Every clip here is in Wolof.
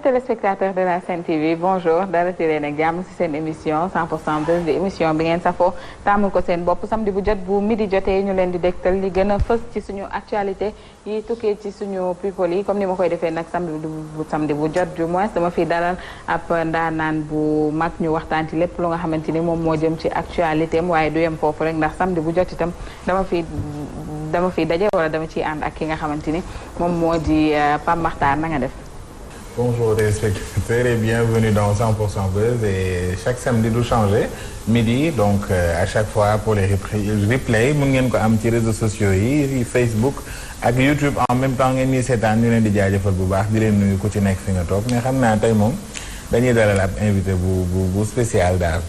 téléspectateurs de la Sen TV bonjour dara ci leen ak jàmm ci seen émission 100% Buzz di émission bi ngeen safoo taamul ko seen bopp samedi bu jot bu midi jotee ñu leen di dégtal li gën a fës ci suñu actualité yi tukkee ci suñu people yi comme ni ma koy defee nag samedi bu jot du moins dama fi dalal ab ndaanaan bu mag ñu waxtaan ci lépp lu nga xamante ni moom moo jëm ci actualité am waaye du yem foofu rek ndax samedi bu jot itam dama fi daje wala dama ciy ànd ak ki nga xamante ni moom moo di Pape Makhtar na nga def. Bonjour téléspectateurs et bienvenue dans 100% Buzz et chaque samedi du changer midi donc à chaque fois pour les replays mun ngeen ko am ci réseaux sociaux yi Facebook ak YouTube en même temps ngeen ñuy seetaan ñu leen di jaajëfal bu baax di leen nuyu ku ci nekk fi nga toog mais xam naa tey moom dañuy dalal ab invité bu spécial daal.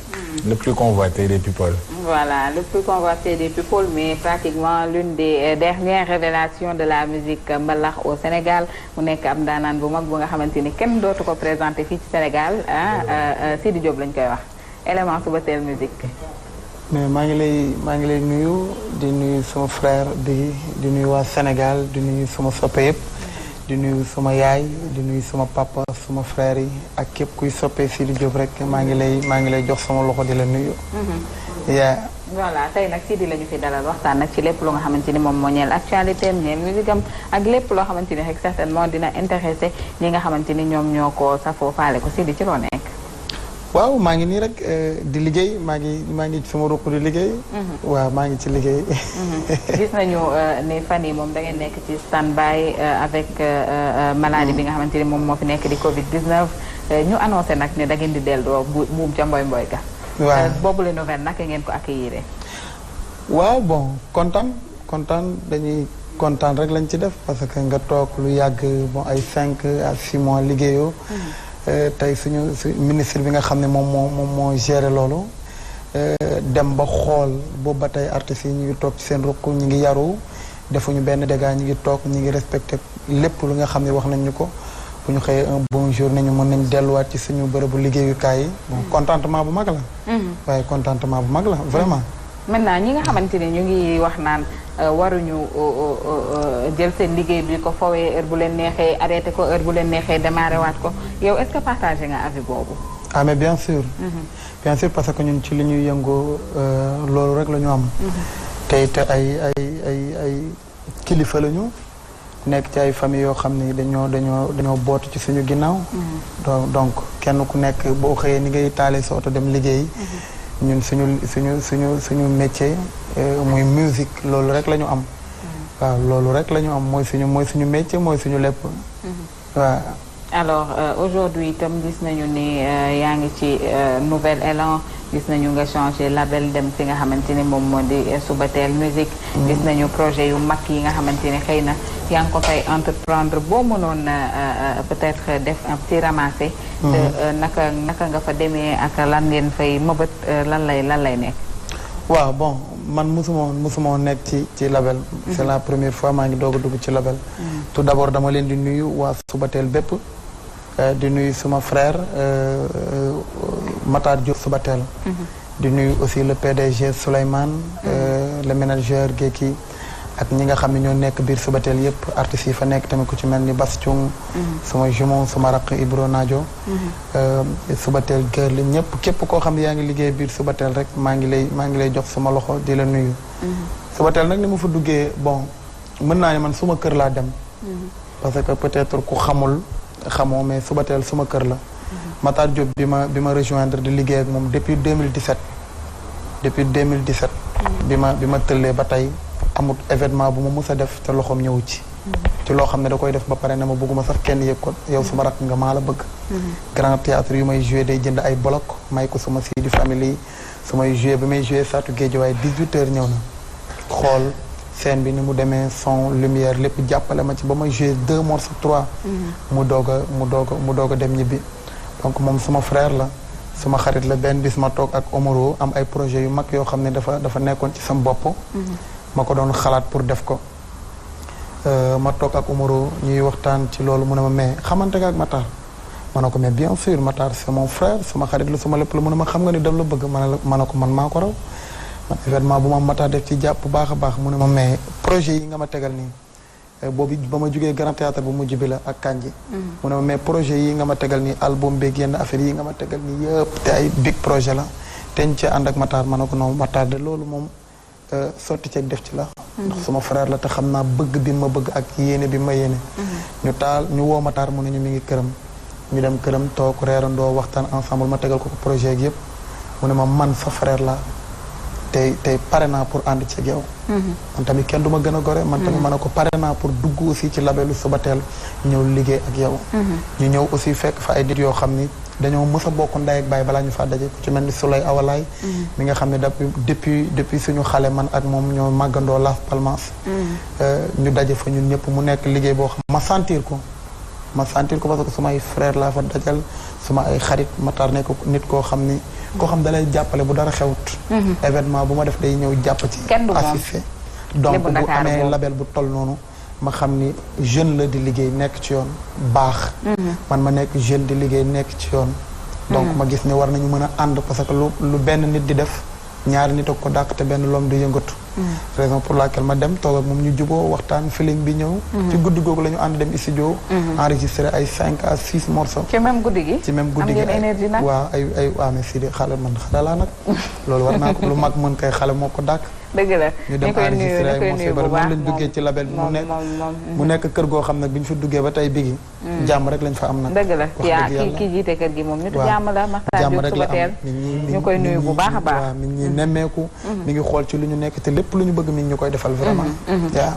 Le plus convoité des people. Voilà, le plus convoité des people, mais pratiquement l'une des dernières révélations de la musique mbalax au Sénégal mu nekk am daanaan bu mag bu nga xamante ni kenn dootu ko présenté fii ci Sénégal Sidi Diop lañ koy wax élément Subatel musique. mais maa ngi lay nuyu di nuyu sama frère di nuyu waa Sénégal di nuyu sama soppe yëpp. di nuyu suma yaay di nuyu suma papa suma frère yi ak képp kuy soppee Sidi Diop rek maa ngi lay jox sama loxo di la nuyu. voilà tey nag Sidi la ñu fi dalal waxtaan nag ci lépp lu nga xamante ni moom moo ñeel actualité am ñeel musique am ak lépp loo xamante ni rek certainement dina intéressé ñi nga xamante ni ñoom ñoo ko safoo faale ko Sidi ci loo nekk. waaw maa ngi nii rek di liggéey maa ngi ci sama ruq di liggéey. waaw maa ngi ci liggéey. gis nañu ne fan yi moom da ngeen nekk ci stand-by avec maladie bi nga xamante ni moom moo fi nekk di Covid 19 ñu annoncé nag ne da ngeen di delloo buum ca mboy mboy ga. waaw boobu la nouvelle naka ngeen ko accueillir. waaw bon kontaan dañuy kontaan rek lañ ci def parce que nga toog lu yàgg bon ay 5 à 6 mois liggéeyoo. tey suñu ministre bi nga xam ne moom moo géré loolu dem ba xool boobu ba tey artistes yi ñu ngi toog ci seen ruq ñu ngi yaru defuñu benn dégât ñu ngi toog ñu ngi respecté lépp lu nga xam ne wax nañ ñu ko bu ñu xëyee un bon jour nañu mën nañ delluwaat ci suñu bërëbu liggéeyukaay yi bon contentement bu mag la waaye contentement bu mag la vraiment maintenant ñi nga xamante ni ñu ngi wax naan waruñu jël seen liggéey bi ko fowee heure bu leen neexee arrêté ko heure bu leen neexee démarré waat ko yow est-ce que partagé nga avis boobu. ah mais bien sûr. bien sûr parce que ñun ci li ñuy yëngoo loolu rek la ñu am. te ay kilifa la ñu nekk ci ay famille yoo xam ni dañoo bootu ci suñu ginnaaw. donc kenn ku nekk boo xëyee ni ngay taalee sa oto dem liggéey. ñun suñu métier muy musique loolu rek la ñu am. waaw loolu rek la ñu am mooy suñu métier mooy suñu lépp. waaw. alors aujourd'hui itam gis nañu ni yaa ngi ci nouvel élan gis nañu nga changé label dem fi nga xamante ni moom moo di Subatel musique. gis nañu projet yu mag yi nga xamante ni xëy na yaa ngi ko fay entreprendre boo mënoon peut-être def un petit ramassé. naka nga fa demee ak lan ngeen fay mëbët lan lay nekk. waaw bon man musuma woon nekk ci label. c'est la première fois maa ngi doog a dugg ci label. tout d'abord dama leen di nuyu waa Subatel bépp. di nuyu suma frère Matar Diop Subatel. di nuyu aussi le PDG Souleymane. le manager Géki ak ñi nga xam ne ñoo nekk biir Subatel yëpp artistes yi fa nekk tamit ku ci mel ni Bass Thioung suma jumeau suma raq Ibro Nadio Subatel girl ñëpp képp koo xam ne yaa ngi liggéey biir Subatel rek maa ngi lay jox suma loxo di la nuyu Subatel nag ni mu fa duggee bon mën naa ne man suma kër laa dem parce que peut-être ku xamoo mais Subatel suma kër la Matar Diop bi ma rejoindre di liggéey ak moom depuis 2017 bi ma tëllee ba tey amut événement bu ma mus a def te loxoom ñëwu ci loo xam ne da koy def ba pare ne ma bëgguma sax kenn yëg ko yow suma rakk nga maa la bëgg grand théâtre yu may joué day jënd ay bloc may ko suma Sidi famille su may joué bi may joué Satou Guédiawaye 18h ñëw na xool scène bi ni mu demee son lumière lépp jàppale ma ci ba ma joué 2 morceaux 3 mu doog a dem ñibbi donc moom suma frère la suma xarit la benn bis ma toog ak Omaro am ay projet yu mag yoo xam ne dafa nekkoon ci sama bopp ma ko doon xalaat pour def ko ma toog ak Omaro ñuy waxtaan ci loolu mu ne ma mais xamante nga ak Matar ma ne ko mais bien sûr Matar c'est mon frère suma xarit la suma lépp la mu ne ma xam nga ni daf la bëgg ma ne ko man maa ko raw man événement bu ma Matar def ci jàpp bu baax a baax mu ne ma mais projet yi nga ma tegal nii boobu ba ma jugee Grand Théâtre bu mujj bi la ak Kandji mu ne ma mais projet yi nga ma tegal nii album beeg yenn affaire yi nga ma tegal nii yëpp te ay big projet la teñ ci ànd ak Matar ma ne ko non Matar de loolu moom sotti ceeg def ci la ndax suma frère la te xam naa bëgg bi ma bëgg ak yéene bi ma yéene ñu woo Matar mu ne ñu mi ngi këram ñu dem këram toog reerandoo waxtaan ensemble ma tegal ko projet yi yëpp mu ne ma man sa frère la tey pare naa pour ànd ceeg yow man tamit kenn du ma gën a gore man tamit ma ne ko pare naa pour dugg aussi ci labelu Subatel ñëw liggéey ak yow ñu ñëw aussi fekk fa ay nit yoo xam ni dañoo mës a bokk ndey ak baay balaa ñu faa daje ku ci mel ni Souley Awalaay mi nga xam ne depuis suñu xale man ak moom ñoo màggandoo Las Palmas ñu daje fa ñun ñëpp mu nekk liggéey boo xam ma sentir ko parce que sumay frère laa fa dajal suma ay xarit Matar nekk nit koo xam ni koo xam dalay jàppale bu dara xewut événement bu ma def day ñëw jàpp ci assisté donc bu amee label bu toll noonu ma xam ni jeune la di liggéey nekk ci yoon baax man ma nekk jeune di liggéey nekk ci yoon donc ma gis ne war nañu mën a ànd parce que lu benn nit di def ñaari nit ak ko dàq te benn loom di yëngatu raison pour laquelle ma dem toog ak moom ñu juboo waxtaan feeling bi ñëw ci guddi googu la ñu ànd dem studio enregistré ay 5 à 6 morceaux ci même guddi gi waaw ay waa mais si de xale man xale laa nag loolu war naa ko lu mag mën kay xale moo ko dàq dëgg la ñu dem enregistré ay morceaux bari moom lañ duggee ci label bi mu nekk kër goo xam nag bi ñu fa duggee ba tey bigi jàmm rek lañ fa am nag dëgg la kii jiite kër gi moom nit jàmm la Makhtar Diop Subatel ñu koy nuyu bu baax a baax waaw mi ngi nemmeeku mi ngi xool ci lu ñu nekk te lépp lu ñu bëgg mi ngi ñu koy defal vraiment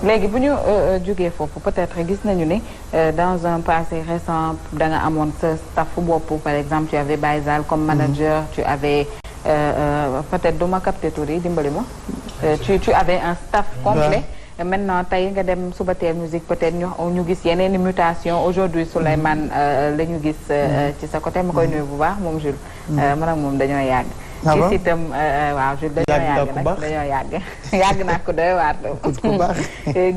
léegi bu ñu jógee foofu peut-être gis nañu ni dans un passé récent da nga amoon sa staff bopp par exemple tu avais Baye comme manager tu avais peut-être duma capté tur yi dimbali ma tu avais un staff complet maintenant tey nga dem Subatel musique peut-être ñu gis yeneen i mutation aujourd'hui Souleymane la ñu gis ci sa côté ma koy nuyu bu baax moom Jules man ak moom dañoo yàgg gis itam waaw Jules dañoo yàgg naa ko doy waar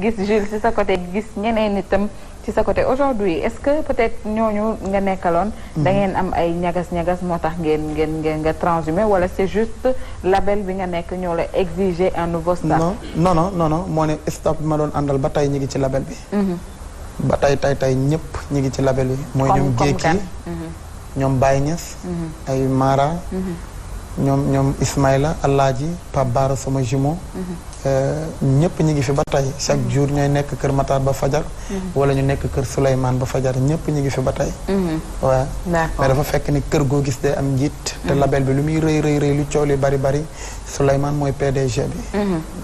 gis Jules ci sa côté gis ñeneen itam ci sa côté aujourd'hui est-ce que peut-être ñooñu nga nekkaloon da ngeen am ay ñagas-ñagas moo tax ngeen nga transhumé wala c'est juste label bi nga nekk ñoo la exiger un nouveau staff non moo ne staff bi ma doon àndal ba tey ñi ngi ci label bi ba tey ñëpp ñi ngi ci label bi mooy ñoom Jékki ñoom Baye Niass ay Mara ñoom Ismaïla Alaaji Pape Bara sama jumeau ñëpp ñi ngi fi ba tey chaque jour ñooy nekk kër Matar ba fajar wala ñu nekk kër Souleymane ba fajar ñëpp ñi ngi fi ba tey waaw mais dafa fekk ni kër goo gis day am njiit te label bi lu muy rëy lu coow li bari Souleymane mooy PDG bi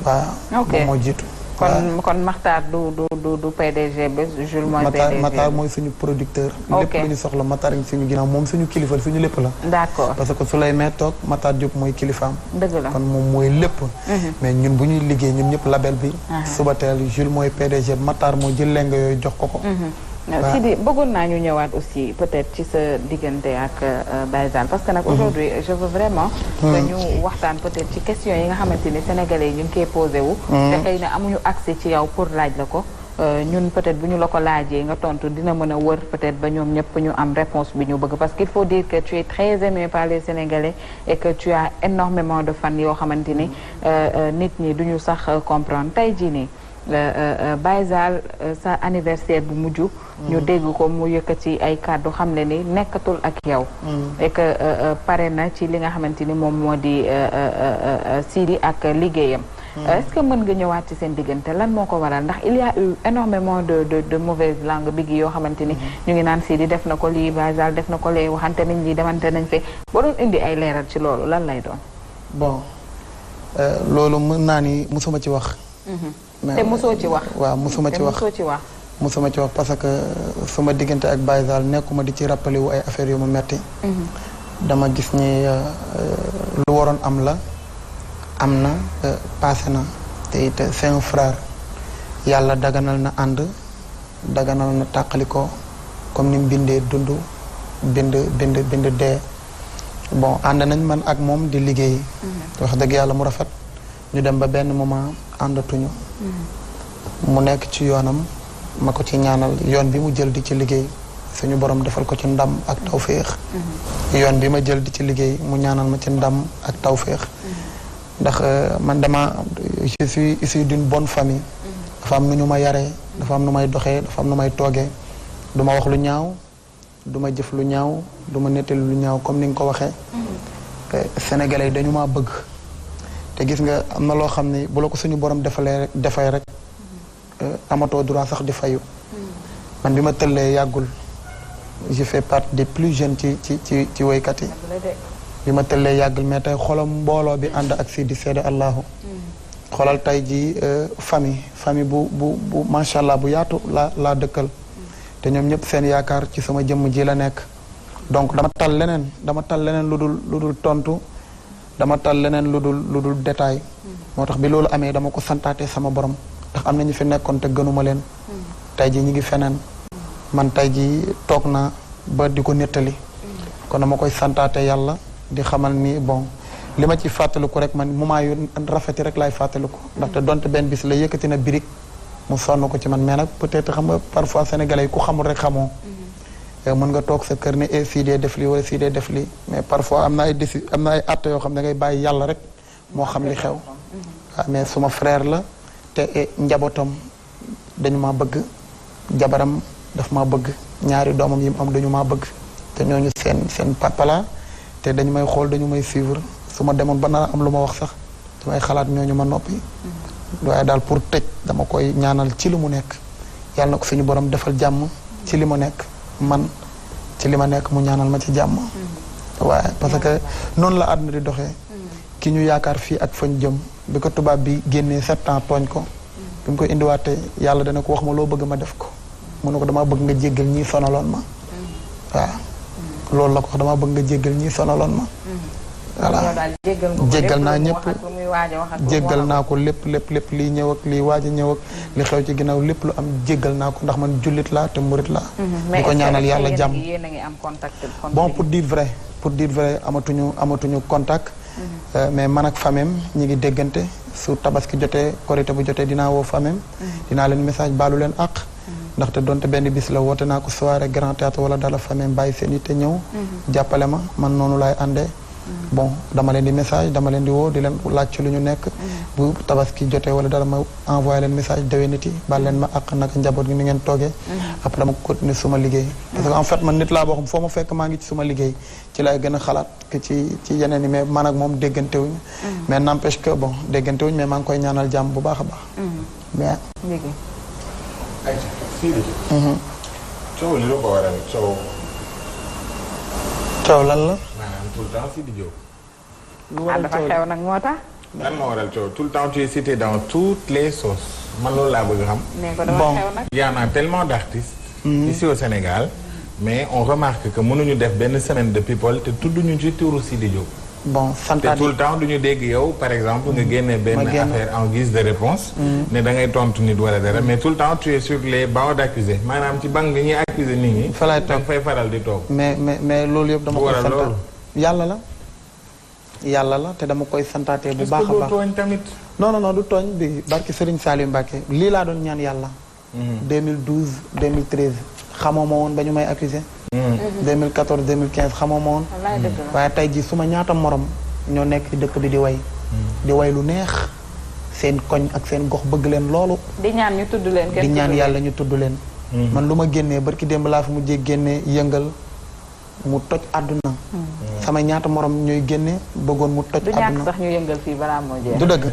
waaw moom moo jiitu kon Makhtar du PDG bi Jules mooy PDG Matar mooy suñu producteur lépp lu ñu soxla Matar ngi suñu ginnaaw moom suñu kilifa suñu lépp la d'accord parce que Souleymane toog Matar Diop mooy kilifaam dëgg la kon moom mooy lépp mais ñun bu ñuy liggéey ñun ñëpp label bi Subatel Jules mooy PDG Matar moo jël lenga yooyu jox ko Sidi bëggoon naa ñu ñëwaat aussi peut-être ci sa diggante ak Baye Zale parce que nag aujourd'hui je veux vraiment que ñu waxtaan peut-être ci question yi nga xamante ni sénégalais yi ñu ngi koy posé wu te xëy na amuñu accès ci yow pour laaj la ko ñun peut-être bu ñu la ko laajee nga tontu dina mën a wër peut-être ba ñoom ñëpp ñu am réponse bi ñu bëgg parce qu'il faut dire que tu es très aimé par les Sénégalais et que tu as énormément de fans yoo xamante ni nit ñi duñu sax comprendre tey jii nii Baye Zale sa anniversaire bu mujj ñu dégg ko mu yëkkati ay kàddu xam ne ni nekkatul ak yow et que pare na ci li nga xamante ni moom moo di Sidi ak liggéeyam est-ce que mën nga ñëwaat ci seen diggante lan moo ko waral ndax il y a eu énormément de mauvaises langues bi yoo xamante ni ñu ngi naan Sidi def na ko lii Baye Zale def na ko lee waxante nañ lii demante nañ fe boo doon indi ay leeral ci loolu lan lay doon bon loolu mën naa ni musuma ci wax te mosoo ci wax waaw musuma ci wax parce que sama diggante ak Baye Zale nekkuma di ci rappelé wu ay affaires yu mu metti dama gis ni lu waroon am la am na passé na te it c'est un frère yàlla daganal na ànd daganal na tàqalikoo comme ni mu bindee dund bind dee bon ànd nañ man ak moom di liggéey wax dëgg yàlla mu rafet ñu dem ba benn moment àndatuñu mu nekk ci yoonam ma ko ci ñaanal yoon bi mu jël di ci liggéey suñu borom defal ko ci ndam ak tawféex yoon bi ma jël di ci liggéey mu ñaanal ma ci ndam ak tawféex ndax man je suis issu d'une bonne famille dafa am nu ñu ma yaree dafa am nu may doxee dafa am nu may toogee du ma wax lu ñaaw du ma jëf lu ñaaw du ma nettali lu ñaaw comme ni nga ko waxee sénégalais yi dañu maa bëgg te gis nga am na loo xam ne bu la ko suñu borom defay rek amatoo droit sax di fayu man bi ma tëllee yàggul je fais partie des plus jeunes ci woykat yi bi ma tëllee yàggul mais tey xolam mbooloo bi ànd ak si di seede allahu xoolal tey ji famille bu macha allah bu yaatu laa dëkkal te ñoom ñëpp seen yaakaar ci sama jëmm ji la nekk donc dama tal leneen lu dul tontu dama tal leneen lu dul détail moo tax bi loolu amee dama ko santaate sama borom ndax am na ñu fi nekkoon te gënuma leen tey ji ñi ngi feneen man tey ji toog naa ba di ko nettali kon dama koy santaate yàlla di xamal ni bon li ma ci fàttaliku rek man moment yu rafeti rek laay fàttaliku ndaxte donte benn bis la yëkkati na birig mu sonn ko ci man mais nag peut-être xam nga parfois sénégalais yi ku xamul rek xamoo mën nga toog sa kër ne fii dee def lii wala fii dee def lii mais parfois am na ay atte yoo xam ne da ngay bàyyi yàlla rek moo xam li xew waaw mais suma frère la te njabootam dañu maa bëgg jabaram daf maa bëgg ñaari doomam yi mu am dañu maa bëgg te ñooñu seen papa la te dañu may xool dañu may suivre su ma demoon ba nar am lu ma wax sax damay xalaat ñooñu ma noppi waaye daal pour tëj dama koy ñaanal ci li mu nekk yàlla na ko suñu borom defal jàmm ci li mu nekk man ci li ma nekk mu ñaanal ma ci jàmm waaye parce que noonu la àdduna di doxee ki ñu yaakaar fii ak fañ jëm bi ko tubaab bi génnee 7 ans tooñ ko bi mu koy indiwaatee yàlla dana ko wax ma loo bëgg ma def ko mu ne ko damaa bëgg nga jéggal ñii sonaloon ma waaw loolu la ko wax damaa bëgg nga jéggal ñii sonaloon ma voilà jéggal naa ñëpp jéggal naa ko lépp lii ñëw ak lii waaj a ñëw ak li xew ci ginnaaw lépp lu am jéggal naa ko ndax man jullit laa te murit laa di ko ñaanal yàlla jàmm bon pour dire vrai amatuñu contact mais man ak famem ñi ngi déggante su tabaski jotee korité bu jotee dinaa woo famem dinaa leen message baalu leen àq ndaxte donte benn bis la woote naa ko soirée grand théâtre wala dala famem bàyyi seen yitte ñëw jàppale ma man noonu laay àndee bon dama leen di message dama leen di woo di leen laaj ci lu ñu nekk bu tabaski jotee wala dara ma envoyé leen message déwéniti baal leen ma ak naka njaboot gi ni ngeen toogee après dama continuer suma liggéey parce que en fait man nit laa boo xam foo ma fekk maa ngi ci suma liggéey ci laay gën a xalaat que ci yeneen yi mais man ak moom déggantewuñ mais n'empêche que bon déggantewuñ mais maa ngi koy ñaanal jàmm bu baax a baax mais coow li la ko waral coow lan la tout le temps Sidi Diop. dafa xew nag moo tax. lan moo waral coow tout le temps tu es cité dans toutes les sauces man loolu laa bëgg xam. nee ko dafa xew nag. il y en a tellement d'artistes. ici au Sénégal mais on remarque que mënuñu def benn semaine de people te tudduñu ci turu Sidi Diop. bon santaat te tout le temps duñu dégg yow par exemple nga génne benn affaire en guise de réponse ne da ngay tontu nit wala dara mais tout le temps tu es sur les bancs d'accusés maanaam ci banc bi ñuy accuser nit ñi. fa laay toog fay faral di toog. mais loolu yëpp dama koy santaat yàlla la te dama koy santaatee bu baax a baax tooñ tamit. non du tooñ bi barki Serigne Saliou Mbacké lii laa doon ñaan yàlla 2012 2013 xamoo ma woon ba ñu may accusé 2014 2015 xamoo ma woon waaye tey ji suma ñaata morom ñoo nekk ci dëkk bi di way lu neex seen koñ ak seen gox bëgg leen loolu di ñaan ñu tudd leen di ñaan yàlla ñu tudd leen man lu ma génnee barki démb laa fi mujjee génnee yëngal mu toj àdduna sama ñaata morom ñooy génne bëggoon mu toj àdduna du ñàkk sax ñu yëngal fii balaa moo jeex du dëgg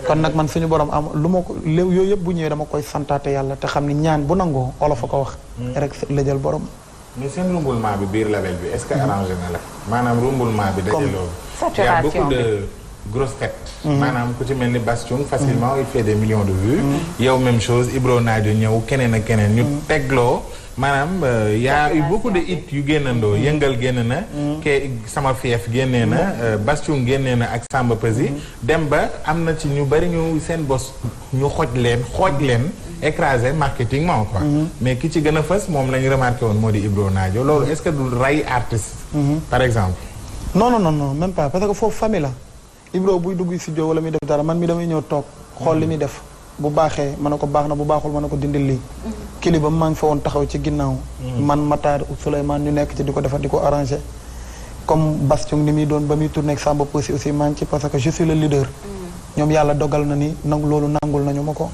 kon nag man suñu borom am lu ma ko yooyu yëpp bu ñëwee dama koy santaate yàlla te xam ni ñaan bu nangoo olof a ko wax rek la jël borom mais seen rumbulement bi biir label bi est-ce que arrangé na la maanaam rumbulement bi daje loolu il y a beaucoup de grosses têtes maanaam ku ci mel ni Bastoun facilement il fait des millions de vues yow même chose Ibro Nadio ñëw keneen ak keneen ñu tegloo maanaam y a eu beaucoup de hits yu génnandoo yëngal génn na ke sama fief génnee na Bastoun génnee na ak Samba Peuzzi dem ba am na ci ñu bari ñu seen bos ñu xooj leen écrasé marketingement quoi mais ki ci gën a fës moom la ñu remarqué woon moo di Ibro Nadio loolu est-ce que du ray artiste par exemple non même pas parce que foofu famille la Ibro buy dugg studio wala muy def dara man mi damay ñëw toog xool li muy def bu baaxee ma ne ko baax na bu baaxul ma ne ko dindil lii kiliba maa ngi fa woon taxaw ci ginnaaw man Matar Souleymane ñu nekk ci di ko defar di ko arrangé comme Bastoun ni muy doon ba muy tourné ak Samba Peuzzi aussi maa ngi ci parce que je suis le leader ñoom yàlla dogal na ni loolu nangul nañu ma ko.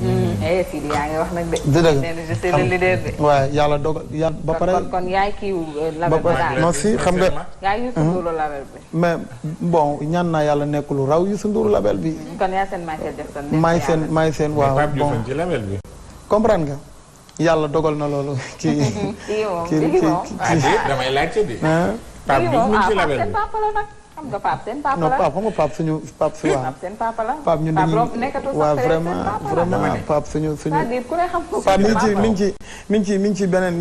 Sidi yaa ngi wax nag de. dëgg je suis le leader de. waaw yàlla dogal yàlla ba pare. kon yaay kii label ba daal. non si xam nga. yaay Youssou Ndour label bi. mais bon ñaan naa yàlla nekk lu raw Youssou Ndour label bi. kon yaa seen Michael Jackson. maay seen waaw bon ci label bi. comprendre nga. yàlla dogal na loolu. kii damay laajte bi. Pape Diouf mu ci label bi xam nga Pape seen papa la. non Pape xam nga Pape suñu Pape si waaw. Pape seen papa la. Pape ñun dañuy waaw vraiment Pape suñu. Pape mi ngi ci beneen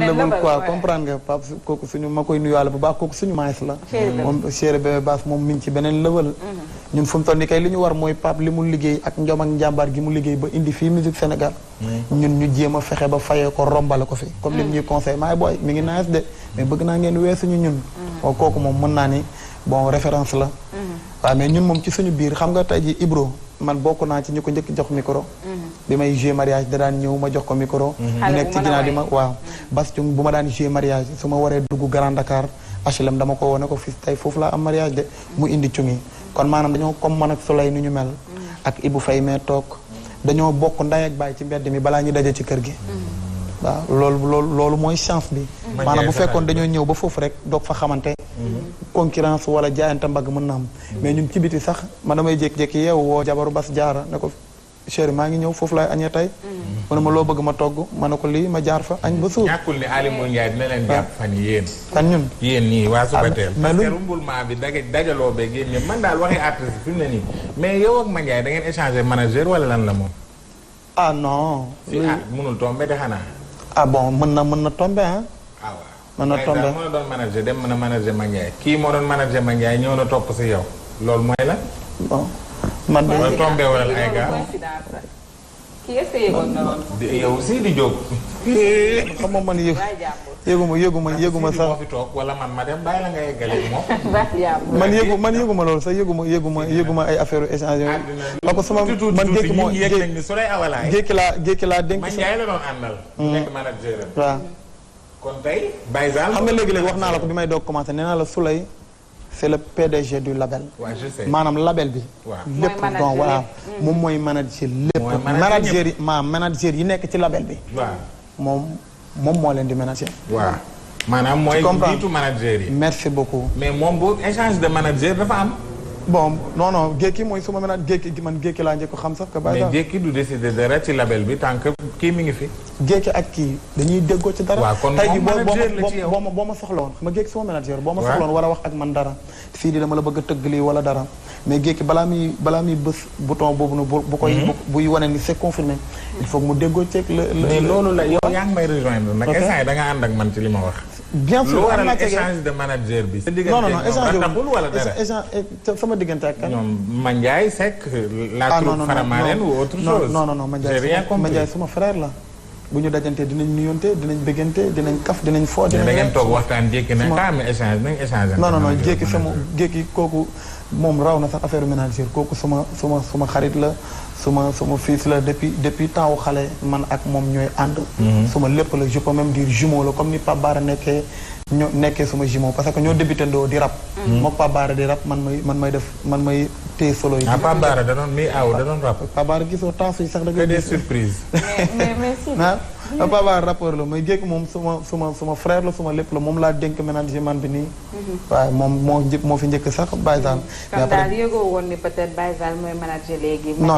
level quoi comprendre nga Pape kooku suñu ma koy nuyuwaale bu baax kooku suñu maïs la. moom chéri bébé baas moom mi ngi ci beneen level. ñun fu mu toll nii kay li ñu war mooy Pape li mu liggéey ak njom ak njàmbaar gi mu liggéey ba indi fii musique Sénégal. ñun ñu jéem a fexe ba fayee ko rombale ko fi. comme li ñuy conseil maay booy mi ngi nice de mais bëgg naa ngeen weesuñu ñun. kooku moom mën naa ni bon référence la. waaw mais ñun moom ci suñu biir xam nga tey ji Ibro man bokk naa ci ñu ko njëkk jox micro. bi may jouer mariage da daan ñëw ma jox ko micro. ñu nekk ci ginnaaw di ma waaw. Bastion bu ma daan jouer mariage su ma waree dugg Grand Dakar HLM dama ko wone ko fii tey foofu laa am mariage de mu indi cungi kon maanaam dañoo comme man ak Soleil ni ñu mel. ak Ibou Faye mee toog dañoo bokk ndey ak baay ci mbedd mi balaa ñu daje ci kër gi. waaw loolu mooy chance bi. maanaam bu fekkoon dañoo ñëw ba foofu rek doog fa xamante. concurrence wala jaayante mbagg mën na am. mais ñun ci biti sax man damay jékki-jékki yeewu woo jabaru bas jaara ne ko chéri maa ngi ñëw foofu laay añee tey. mu ne ma loo bëgg ma togg ma ne ko lii ma jaar fa añ ba suur. ñàkkul ne Aly Ngouille Ndiaye dina leen jàpp fan yéen. kan ñun yéen ñii waa Subatel. mais parce que rumbulement bi dajaloo beeg yéen ñëpp man daal waxi artiste fi mu ne nii mais yow ak Mandiaye da ngeen échanger manager wala lan la moom. ah non. si mënul tomber de xanaa. ah bon mën na tomber ah. waaw mën na tomber moo doon manager dem mën a manager Mandiaye kii moo doon manager Mandiaye ñëw na topp si yow loolu mooy la. bon man de. wala tombé wala ay gars. kii est-ce que yëgoon na loolu. yow aussi di jóg. xam nga man yëguma sax. moo fi toog wala man dem bàyyi la nga yeggale moom. man yëguma loolu sax yëguma ay affaire échange yooyu. parce que sama man géeki moo géeki laa dénk. Mandiaye la doon àndal. nekk manager waaw. kon tey Baye Zal. xam nga léegi-léegi wax naa la ko bi may doog commencé nee naa la Souley c'est le PDG du label. waaw je sais maanaam label bi. waaw lépp donc voilà moom mooy manager lépp. manager yi nekk ci label bi. waaw moom moo leen di manager. waaw maanaam mooy jiitu manager yi. merci beaucoup. mais moom bu échange de manager dafa am. bon non Géeki mooy suma manager Géeki laa njëkk xam sax que. mais Géeki du décider dara ci label bi tant que kii mi ngi fi. Géeki ak kii dañuy déggoo ci dara. waaw kon moom manager la ci yow boo ma soxla woon xam nga Géeki suma manager. boo ma soxla woon war a wax ak man dara. fii di dama la bëgg a tëgg lii wala dara mais Géeki balaa muy bës bouton boobu nu bu koy. buy wane ni c'est confirmé. il faut que mu déggoo ceeg mais loolu la yow yaa ngi may rejoindre nag instant da nga ànd ak man ci li ma wax. bien sûr lu waral échange de manager bi. non échange wala dara sama diggante ak kan. ñoom Mandiaye Seck. la troupe Faramareen ou autre chose. non Mandiaye suma frère la. bu ñu dajantee dinañ nuyonte dinañ bëggante dinañ kaf dinañ foo. dinañ da ngeen toog waxtaan jékki na am échange nañ échange. non jékki kooku moom raw na sax affaire ménagère kooku suma xarit la. suma fils la depuis temps wu xale man ak moom ñooy ànd. suma lépp la je peux même dire jumeau la comme ni Pape Bara nekkee suma jumeau parce que ñoo débuté ndoo di rap. mook Pape Bara di rap man may téye solo yi. Pape Bara da doon rap. Pape Bara gisoo temps yi sax da nga. des surprises. mais si. Pape Bara rappeur la mais Géeki moom suma frère la suma lépp la moom laa dénk management bi nii. waaye moom moo fi njëkk sax Baye Zal. mais après daal yëgoo woon ni peut-être Baye Zal mooy manager léegi. non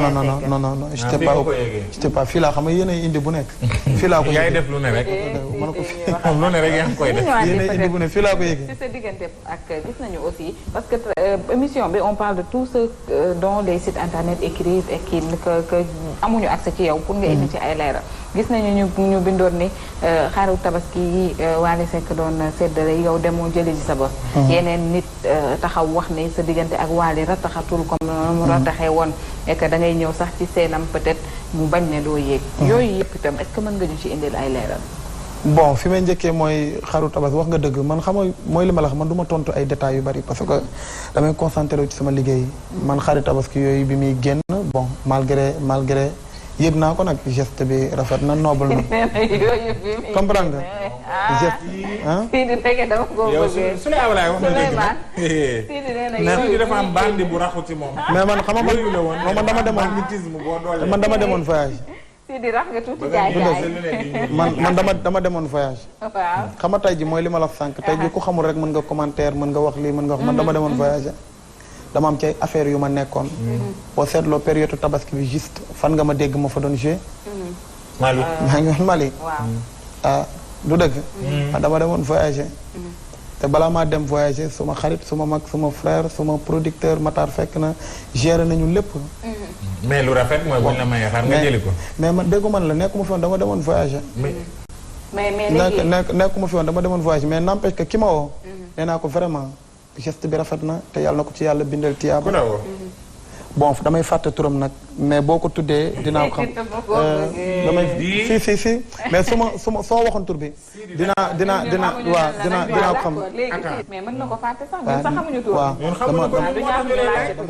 j'étais pas fii laa xam nga yéen a indi bu nekk. fii laa ko yëgee yaay def lu ne rek. lu ne rek yaa ngi koy def. yéen a indi bu nekk fii laa ko yëgee. ci sa diggante ak gis nañu aussi parce que émission bi on parle de tout ce dont les sites internet écrivent et que amuñu accès ci yow pour nga indi ci ay leeral. gis nañu ñu bindoon ni xaru tabaski yi Wally Seck doon séddale yow demoo jëli ji sa bopp. yeneen nit taxaw wax ni sa diggante ak Wally rataxatul comme noonu mu rataxee woon et que da ngay ñëw sax ci seenam peut-être mu bañ ne doo yéeg. yooyu yëpp itam est-ce que mën nga ñu ci indil ay leeral. bon fi may njëkkee mooy xaru tabaski wax nga dëgg man xam nga mooy li ma la wax man du ma tontu ay détails yu bari parce que damay concentré ci sama liggéey man xaru tabaski yooyu bi muy génn bon malgré yëg naa ko nag geste bi rafet na noble na. comprendre nga. geste ah. Sidi Ndege dama ko bëggee. yow Souleymane wax na dëgg nag. Sidi nee na Sidi dafa am bandi bu raxu ci moom. mais man xam nga man dama demoon banditisme boo doole. man dama demoon voyage. Sidi rax nga tuuti jaay jaay. man dama demoon voyage. waaw. xam nga tey ji mooy li ma la sànq tey ji ku xamul rek mën nga commentaire mën nga wax lii mën nga wax man dama demoon voyage. dama am ci ay affaire yu ma nekkoon. boo seetloo période tabaski bi juste fan nga ma dégg ma fa doon joué. Mali. maa ngi woon Mali. waaw. ah du dëgg. dama demoon voyager. te balaa maa dem voyager suma xarit suma mag suma frère suma producteur Matar fekk na gérer nañu lépp. mais lu rafet mooy buñ la mayee xar nga jëli ko. mais man déggu man la nekkuma fi woon dama demoon voyager. mais léegi nekkuma fi woon dama demoon voyager mais n'empêche que ki ma woo. nee naa ko vraiment geste bi rafet na te yàlla na ko ci yàlla bindal tiyaaba. ku la woo. bon damay fàtte turam nag mais boo ko tuddee dinaa ko xam. damay si mais soo waxoon tur bi. dinaa ko xam. mais mën na ko fàtte sax ñun sax xamuñu tur. waaw ñun xamuñu ko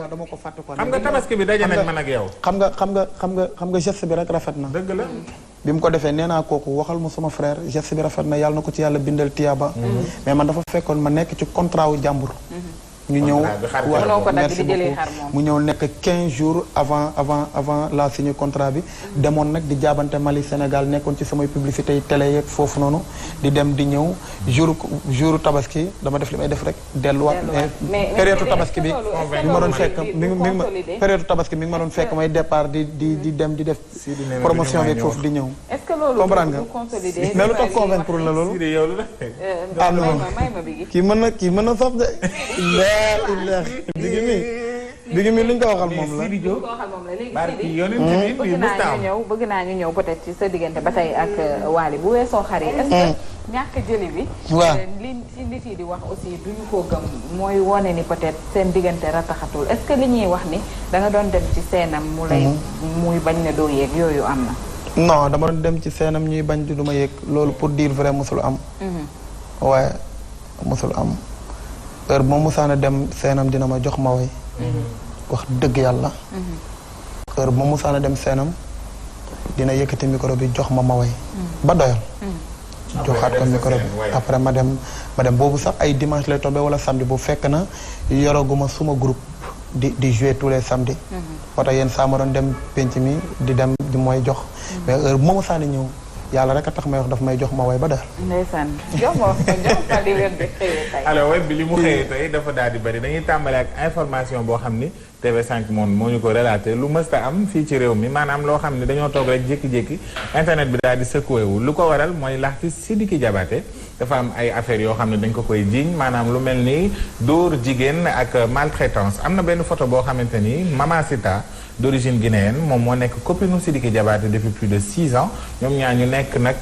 dama ko fàtte ko. xam nga tabaski bi daje nañ man ak yow. xam nga geste bi rek rafet na. dëgg la. bi mu ko defee nee naa kooku waxal ma suma frère geste bi rafet na yàlla na ko ci yàlla bindal tiyaaba. mais man dafa fekkoon ma nekk ci contrat wu jàmbur. ñu ñëw merci beaucoup mu ñëw nekk 15 jours avant la signé contrat bi demoon nag di jaabante Mali Sénégal nekkoon ci samay publicité yi télé yeeg foofu noonu di dem di ñëw jour tabaski dama def li may def rek delluwaat mais période tabaski bi mi ma doon fekk période tabaski mi ngi ma doon fekk may départ di dem di def promotion bi foofu di ñëw comprendre nga mais lu tax convaincre la loolu ah non kii mën na saf de bigi mi lu ñu ko waxal moom la bëgg naa ñu ñëw peut-être ci sa diggante ba tey ak Wally bu weesoo xar yi est-ce que ñàkk jëli bi waaw li ci nit yi di wax aussi duñu ko gëm mooy wone ni peut-être seen diggante rataxatul est-ce que li ñuy wax ni da nga doon dem ci seenam mu lay muy bañ ne doo yéeg yooyu am na non dama doon dem ci seenam ñuy bañ di du ma yéeg loolu pour dire vrai mosul am waaye mosul am heure bu ma musaana dem seenam dina ma jox ma way wax dëgg yàlla heure bu ma musaana dem seenam dina yëkkati micro bi jox ma way ba doyal joxaat ko micro bi après ma dem boobu sax ay dimanche lay tombé wala samedi bu fekk na yoraguma suma groupe di jouer tous les samedis moo tax yéen saa ma doon dem penc mi di dem di mooy jox mais heure bu ma musaana ñëw yàlla rek a tax may wax daf may jox ma way ba dara. ndeysaan jox ma di web bi xëyee tey. alors web bi li mu xëyee tey dafa daal di bëri dañuy tàmbale ak information boo xam ni TV5 moom moo ñu ko relaté lu mësta am fii ci réew mi maanaam loo xam ne dañoo toog rek jékki-jékki internet bi daal di secoué wu lu ko waral mooy l'artiste Sidiki Diabaté dafa am ay affaires yoo xam ne dañ ko koy jiiñ maanaam lu mel ni dóor jigéen ak maltraitance am na benn photo boo xamante ni Mamacita d'origine guinéenne moom moo nekk copine Sidiki Diabaté depuis plus de 6 ans ñoom ñaar ñu nekk nag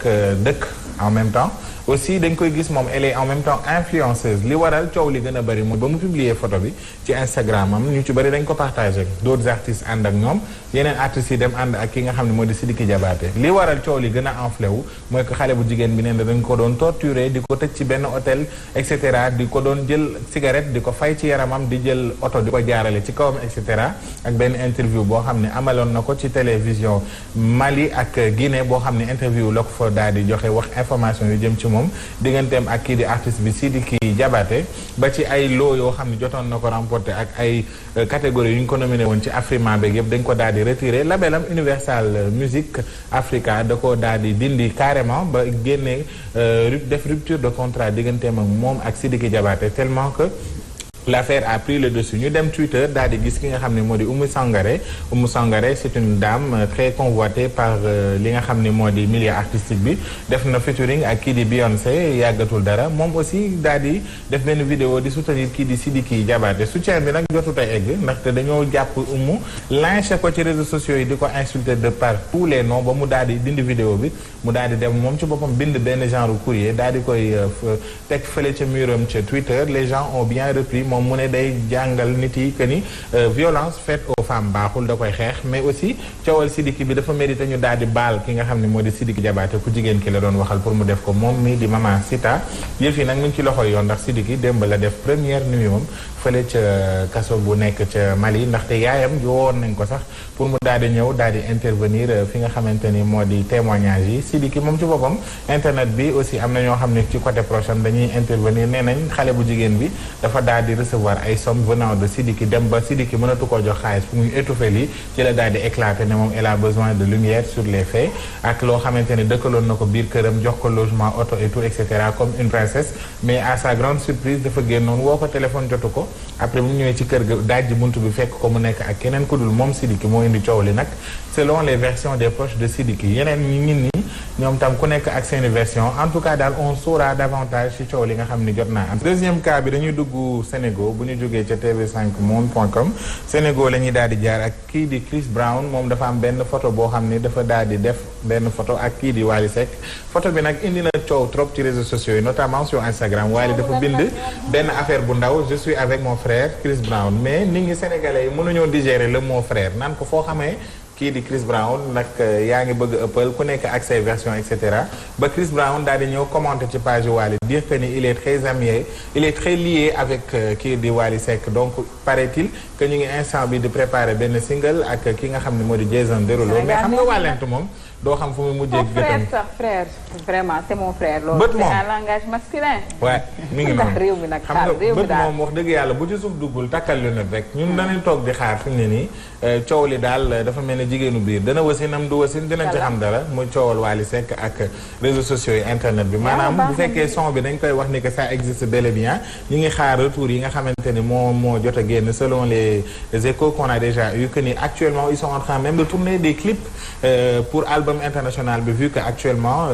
dëkk en même temps aussi dañ koy gis moom elle est en même temps influenceuse li waral coow li gën a bëri mooy ba mu publier photo bi ci Instagram am ñu ci bëri dañ ko partagé d'autres artistes ànd ak ñoom yeneen artistes yi dem ànd ak ki nga xam ne moo di Sidiki Diabaté li waral coow li gën a enflé wu mooy que xale bu jigéen bi nee na dañ ko doon torturer di ko tëj ci benn hôtel et cetera di ko doon jël cigarette di ko fay ci yaramam di jël oto di ko jaarale ci kawam et cetera ak benn interview boo xam ne amaloon na ko ci télévision Mali ak Guinée boo xam ne interview la ko fa daal di joxe wax information yu jëm ci moom digganteem ak kii di artiste bi Sidiki Diabaté ba ci ay loo yoo xam ne jotoon na ko remporté ak ay catégories yu ñu ko nominé woon ci Afrima beeg yëpp dañ ko daal di retiré labelam Universal Music Africa da ko daal di dindi carrément ba génnee def rupture de contrat digganteem ak moom ak Sidiki Diabaté tellement que l'affaire a pris le dessus ñu dem Twitter daal di gis ki nga xam ne moo di Oumou Sangaré c'est une dame très convoitée par li nga xam ne moo di milieu artistique bi def na featuring ak kii di Beyoncé yàggatul dara moom aussi daal di def benn vidéo di soutenir kii di Sidiki Diabaté soutien bi nag jotut a egg ndaxte dañoo jàpp Oumou lynché ko ci réseaux sociaux yi di ko insulter de par tous les noms ba mu daal di dindi vidéo bi mu daal di dem moom ci boppam bind benn genre courrier daal di koy teg fële ca muram ca Twitter les gens ont bien repris moom mu ne day jàngal nit yi que ni violence faite aux femme baaxul da koy xeex mais aussi coowal Sidiki bi dafa mérité ñu daal di baal ki nga xam ne moo di Sidiki Diabaté ku jigéen ki la doon waxal pour mu def ko moom mi di Maman Sita yëf yi nag mu ngi ci loxoy yoon ndax Sidiki démb la def première nuit moom fële ca kaso bu nekk ca Mali ndaxte yaayam woon nañ ko sax pour mu daal di ñëw daal di intervenir fi nga xamante ni moo di témoignage yi Sidiki moom ci boppam internet bi aussi am na ñoo xam ne ci côté proche am dañuy intervenir nee nañ xale bu jigéen bi dafa daal di recevoir ay sommes venant de Sidiki dem ba Sidiki mënatu koo jox xaalis pour muy étouffer lii ci la daal di éclater ne moom elle a besoin de lumière sur les faits ak loo xamante ni dëkkaloon na ko biir këram jox ko logement auto et tout et cetera comme une princesse mais à sa grande surprise dafa génnoon woo ko téléphone jotu ko après bu mu ñëwee ci kër ga dajji buntu bi fekk ko mu nekk ak keneen ku dul moom Sidiki moo indi coow li nag selon les versions des proches de Sidiki yeneen ñi ñoom tam ku nekk ak seeni version en tout cas daal on saura davantage ci coow li nga xam ni jot naa am. deuxième cas bi dañuy dugg Sénégal bu ñu jógee ca tv5monde.com Sénégal la ñuy daal di jaar ak kii di Chris Brown moom dafa am benn photo boo xam ni dafa daal di def benn photo ak kii di Wally Seck photo bi nag indi na coow trop ci réseaux sociaux yi notamment sur Instagram Wally dafa bind benn affaire bu ndaw je suis avec mon frère Chris Brown mais nit ñi sénégalais yi mënuñoo digérer le mot frère naan ko foo xamee kii di Chris Brown nag yaa ngi bëgg ëppal ku nekk ak ses versions et cetera ba Chris Brown daal di ñëw commenter ci page Wally dire que ni il est très lié avec kii di Wally Seck donc paraît-il que ñu ngi instant bi di préparer benn single ak ki nga xam ne moo di Jason Derulo mais xam nga wàllent moom doo xam fu mu mujjee frère sax frère vraiment c'est mon frère loolu c'est un langage masculin waaw mi ngi noonu réew mi nag xam nga bët moom wax dëgg yàlla bu ci suuf duggul takkal lu net rek ñun dañuy toog di xaar fi mu ne nii coow li daal dafa mel ne jigéenu biir dana wasinam du wasin dinañ ci xam dara muy coowal Wally Seck ak réseaux sociaux yi internet bi maanaam bu fekkee son bi dañ koy wax ni que ça existe bel et bien ñu ngi xaar retour yi nga xamante ni moo jot a génn selon les échos qu'on a déjà eu que ni actuellement ils sont en train même de tourner des clips pour album international bi vu que actuellement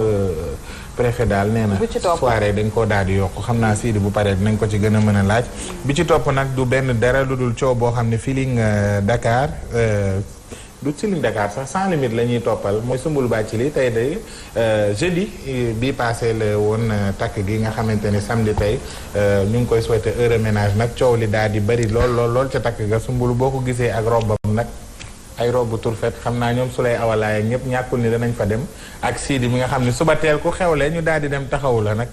préfet daal nee na soirée dañ koo daal di yokk xam naa Sidi bu paree dinañ ko ci gën a mën a laaj bi ci topp nag du benn dara lu dul coow boo xam ne Feeling Dakar du Feeling Dakar sax sans limite la ñuy toppal mooy Sumbulu Bathily tey day jeudi bii passé la woon takk gi nga xamante ni samedi tey ñu ngi koy souhaiter heureux ménage nag coow li daal di bëri lool ca takk ga Sumbulu boo ko gisee ak robbam nag ay robu turfet xam naa ñoom su lay awalaay ak ñëpp ñàkkul ni danañ fa dem ak Sidi mi nga xam ne suba teel ku xewle ñu daal di dem taxawu la nag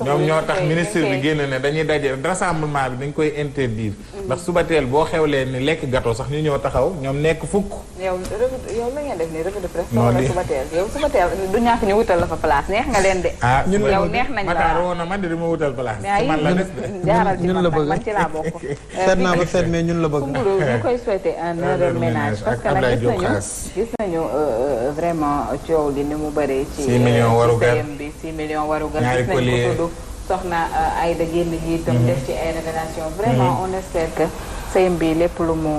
ñoom ñoo tax ministre bi génn ne dañuy daje rassemblement bi dañ koy interdire ndax suba teel boo xewlee ni lekk gâteau sax ñu ñëw taxaw ñoom nekk fukk yow la ngeen def nii revue de presse wala suba teel yow suba teel du ñàkk ñu wutal la fa place neex nga leen de ñun yow neex nañ la Matar woon na man de dama wutal place man la def jaaral ci man ci laa bokk seet naa ba seet mais ñun la bëgg Soumboulou ñu koy souhaiter un heureux ménage parce que nag gis nañu vraiment coow li ni mu bëree ci 6 millions warugar bi 6 millions warugar gis nañu ko tudd soxna Aïda génn gi itam def ci ay révélation vraiment on espère que sëyam bi lépp lu mu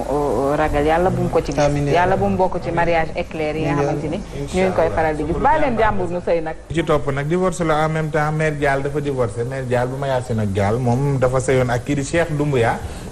ragal yàlla bu mu ko ci gis yàlla bu mu bokk ci mariage éclair yi nga xamante ni ñu ngi koy faral di gis bàyyi leen jàmbur nu sëy nag ci topp nag divorce la en même temps mère Dial dafa divorcé mère Dial bu ma yaasin ak Dial moom dafa sëyoon ak kii di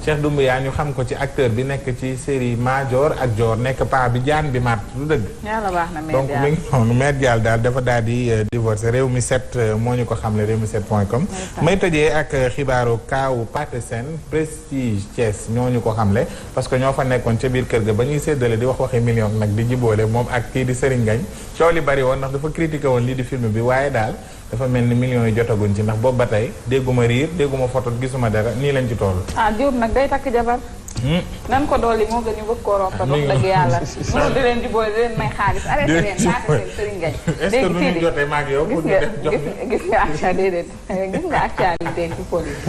Cheikh Doumbouya ñu xam ko ci acteur bi nekk ci série Madior ak Dior nekk paa bi jaan bi mat lu dëgg yàlla baax na donc mi ngi noonu mère Dial daal dafa daal di divorcé réew mi 7 moo ñu ko xamle réew mi 7.com may tëjee ak xibaaru kaawu Pathé Sène Prestige Thiès ñoo ñu ko xamle parce que ñoo fa nekkoon ca biir kër ga ba ñuy séddale di waxi million nag di jiboole moom ak kii di Serigne Ngagne coow li bari woon ndax dafa critiqué woon lii di film bi waaye daal dafa mel ni millions yi jotaguñ ci ndax boobu ba tey dégguma riir dégguma photo gisuma dara nii lañ ci toll Diop nag day takk jabar nan ko dolli moo gën ñu bëgg koo rompat wax dëgg yàlla mënu di leen jubóole di leen may xaalis arrêté leen Pathé Sène Serigne Ngagne est-ce que duñu jotee maag yow pour ñu def jox gis nga actualité gis nga actualité ci police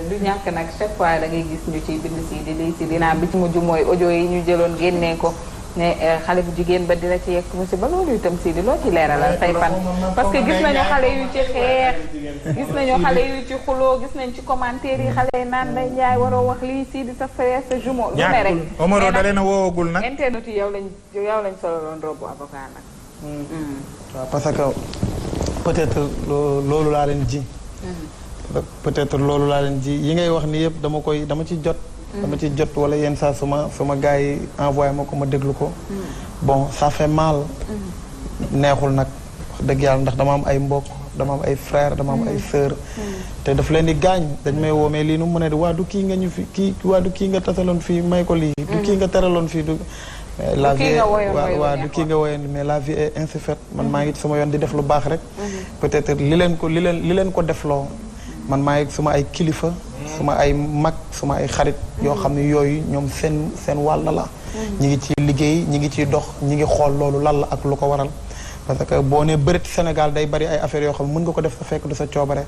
du ñàkk nag chaque fois da ngay gis ñu ciy bind si di lii si dinaa bi ci mujj mooy audio yi ñu jëloon génnee ko ne xale bu jigéen ba dina ci yekk monsieur ba loolu itam si di loo ci leeralal say fan parce que gis nañu xale yu ci xeex gis nañu xale yu ci xuloo gis nañ ci commentaire yi xale yi naan Ndeye Ndiaye waroo wax lii si di sa frère sa jumeau lu ne rek Omaro da leen a woowagul nag internet yi yow lañ sololoon robu avocat nag waaw parce que peut-être loolu laa leen ji peut-être loolu laa leen ji yi ngay wax ni yëpp dama ci jot wala yenn saa suma gars yi envoyé ma ko ma déglu ko bon ça fait mal neexul nag wax dëgg yàlla ndax dama am ay mbokk dama am ay frère dama am ay sœur te daf leen di gaañ dañ may woo mais lii nu mu ne waa du kii nga ñu fi kii waa du kii nga tasaloon fii may ko lii du kii nga teraloon fii du mais la vie waa du kii nga woyoon mais la vie est ainsi faite man maa ngi ci sama yoon di def lu baax rek peut-être li leen ko defloo man maa ngi suma ay kilifa suma ay mag suma ay xarit yoo xam ne yooyu ñoom seen wàll la ñi ngi ci liggéey ñi ngi ciy dox ñi ngi xool loolu lan la ak lu ko waral parce que boo nee bërit Sénégal day bari ay affaires yoo xam ne mën nga ko def sa fekk du sa coobare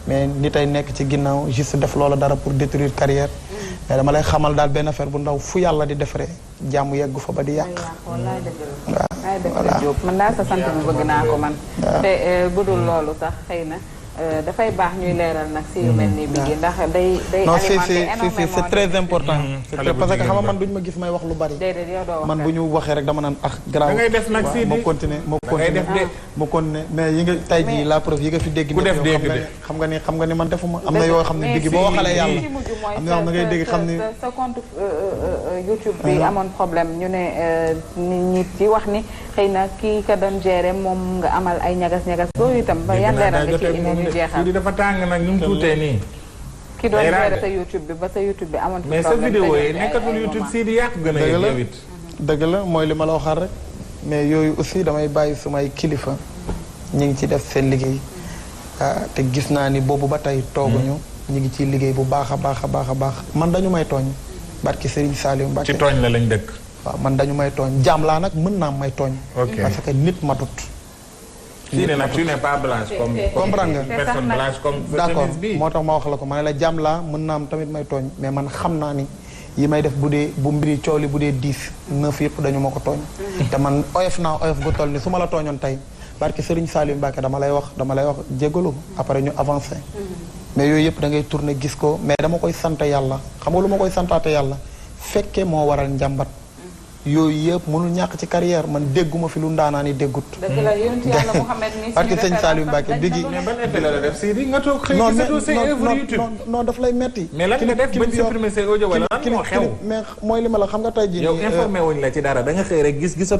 mais ni tey nekk ci ginnaaw juste def loola dara pour détruire carrière mais dama lay xamal daal benn affaire bu ndaw fu yàlla di defaree jàmm yeggu fa ba di yàq waaw man daal sa sant bi bëgg naa ko man te bu dul loolu sax xëy na dafay baax ñuy leeral nag si yu mel ni Biggi ndax day alimenter énormément c'est très important parce que xam nga man duñ ma gis may wax lu bari man bu ñu waxee rek dama naan grave ngay def nag si ma continuer mais yi nga tay ji la preuve yi nga fi dégg xam nga ni man defuma am na yoo xam ne Biggi boo waxalee yàlla am na yoo xam ne ngay dégg xam ni sa compte YouTube bi amoon problème ñu ne nit yi wax ni xëy na kii ka doon gérer moom nga amal ay ñagas-ñagas loolu itam ba yan leeral nga ci indi ñu jeexal di dafa tàng nag ñu mu tuutee nii ki doon gérer sa YouTube bi ba sa YouTube bi amoon mais sa vidéo yi nekkatul YouTube si di yàq gën a yow it dëgg la mooy li ma la waxal rek mais yooyu aussi damay bàyyi sumay kilifa ñu ngi ci def seen liggéey te gis naa ni boobu ba tey tooguñu ñu ngi ciy liggéey bu baax a baax a baax a baax man dañu may tooñ barki Serigne Saliou Mbacké ci tooñ la lañ dëkk waaw man dañu may tooñ jaam laa nag mën naa may tooñ parce que nit matut fii ne nag tu n'es pas blanche comme comprendre nga personne blanche comme d'accord moo tax ma wax la ko ma ne la jaam laa mën naa am tamit may tooñ mais man xam naa ni yi may def bu mbiri coow li bu dee 10 9 yëpp dañu ma ko tooñ te man oyof naa oyof gu toll ni su ma la tooñoon tey barki Serigne Saliou Mbacké dama lay wax jégalu après ñu avancé mais yooyu yëpp da ngay tourner gis ko mais dama koy sant yàlla xam nga lu ma koy santaate yàlla fekke moo waral njàmbat yooyu yëpp mënul ñàkk ci carrière man dégguma fi lu ndaanaa ni déggut. dëgg la yonent Yàlla Muhammad ni parce que sëñ Saliou Mbacké Biggi mais ban effet la def Sidi nga toog xëy gisatoo say œuvre YouTube non daf lay metti mais lan nga def bañ supprimer say audio wala lan moo xew mais mooy li ma la xam nga tey jii yow informé wuñ la ci dara da nga xëy rek gisatoo